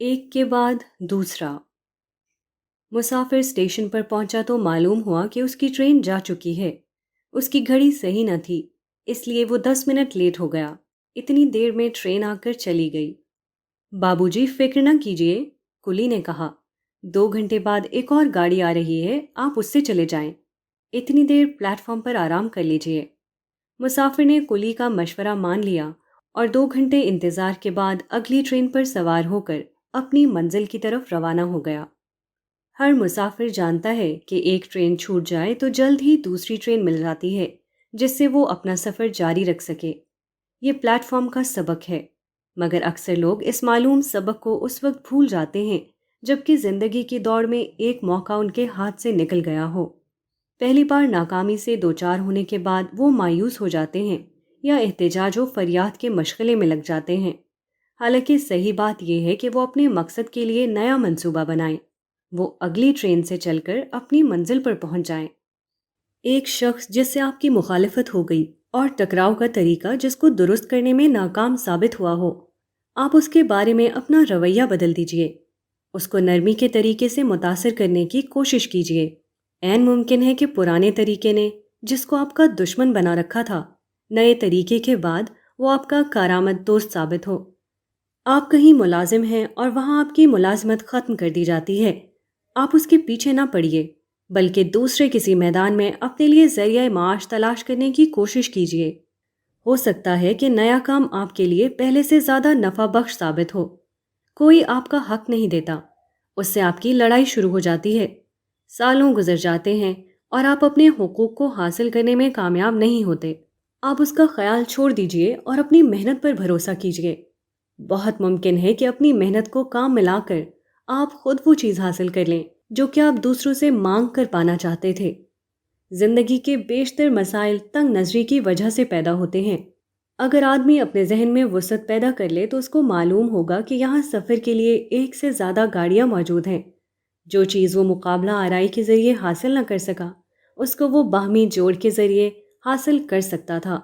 ایک کے بعد دوسرا۔ مسافر اسٹیشن پر پہنچا تو معلوم ہوا کہ اس کی ٹرین جا چکی ہے۔ اس کی گھڑی صحیح نہ تھی، اس لیے وہ 10 منٹ لیٹ ہو گیا۔ اتنی دیر میں ٹرین آ کر چلی گئی۔ بابو جی فکر نہ کیجیے، کلی نے کہا، 2 گھنٹے بعد ایک اور گاڑی آ رہی ہے، آپ اس سے چلے جائیں۔ اتنی دیر پلیٹ فارم پر آرام کر لیجیے۔ مسافر نے کلی کا مشورہ مان لیا اور 2 گھنٹے انتظار کے بعد اگلی ٹرین پر سوار ہو کر اپنی منزل کی طرف روانہ ہو گیا۔ ہر مسافر جانتا ہے کہ ایک ٹرین چھوٹ جائے تو جلد ہی دوسری ٹرین مل جاتی ہے جس سے وہ اپنا سفر جاری رکھ سکے۔ یہ پلیٹ فارم کا سبق ہے، مگر اکثر لوگ اس معلوم سبق کو اس وقت بھول جاتے ہیں جبکہ زندگی کی دوڑ میں ایک موقع ان کے ہاتھ سے نکل گیا ہو۔ پہلی بار ناکامی سے دوچار ہونے کے بعد وہ مایوس ہو جاتے ہیں یا احتجاج و فریاد کے مشغلے میں لگ جاتے ہیں، حالانکہ صحیح بات یہ ہے کہ وہ اپنے مقصد کے لیے نیا منصوبہ بنائیں، وہ اگلی ٹرین سے چل کر اپنی منزل پر پہنچ جائیں۔ ایک شخص جس سے آپ کی مخالفت ہو گئی اور ٹکراؤ کا طریقہ جس کو درست کرنے میں ناکام ثابت ہوا ہو، آپ اس کے بارے میں اپنا رویہ بدل دیجئے، اس کو نرمی کے طریقے سے متاثر کرنے کی کوشش کیجئے۔ عین ممکن ہے کہ پرانے طریقے نے جس کو آپ کا دشمن بنا رکھا تھا، نئے طریقے کے بعد وہ آپ کا کارآمد دوست ثابت ہو۔ آپ کہیں ملازم ہیں اور وہاں آپ کی ملازمت ختم کر دی جاتی ہے، آپ اس کے پیچھے نہ پڑیے بلکہ دوسرے کسی میدان میں اپنے لیے ذریعہ معاش تلاش کرنے کی کوشش کیجیے۔ ہو سکتا ہے کہ نیا کام آپ کے لیے پہلے سے زیادہ نفع بخش ثابت ہو۔ کوئی آپ کا حق نہیں دیتا، اس سے آپ کی لڑائی شروع ہو جاتی ہے۔ سالوں گزر جاتے ہیں اور آپ اپنے حقوق کو حاصل کرنے میں کامیاب نہیں ہوتے۔ آپ اس کا خیال چھوڑ دیجئے اور اپنی محنت پر بھروسہ کیجئے۔ بہت ممکن ہے کہ اپنی محنت کو کام ملا کر آپ خود وہ چیز حاصل کر لیں جو کہ آپ دوسروں سے مانگ کر پانا چاہتے تھے۔ زندگی کے بیشتر مسائل تنگ نظری کی وجہ سے پیدا ہوتے ہیں۔ اگر آدمی اپنے ذہن میں وسعت پیدا کر لے تو اس کو معلوم ہوگا کہ یہاں سفر کے لیے ایک سے زیادہ گاڑیاں موجود ہیں۔ جو چیز وہ مقابلہ آرائی کے ذریعے حاصل نہ کر سکا، اس کو وہ باہمی جوڑ کے ذریعے حاصل کر سکتا تھا۔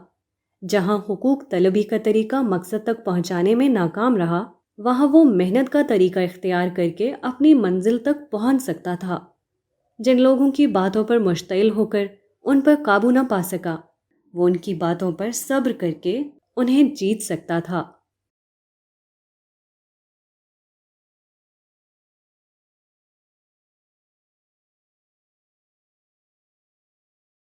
جہاں حقوق طلبی کا طریقہ مقصد تک پہنچانے میں ناکام رہا، وہاں وہ محنت کا طریقہ اختیار کر کے اپنی منزل تک پہنچ سکتا تھا۔ جن لوگوں کی باتوں پر مشتعل ہو کر ان پر قابو نہ پا سکا، وہ ان کی باتوں پر صبر کر کے انہیں جیت سکتا تھا۔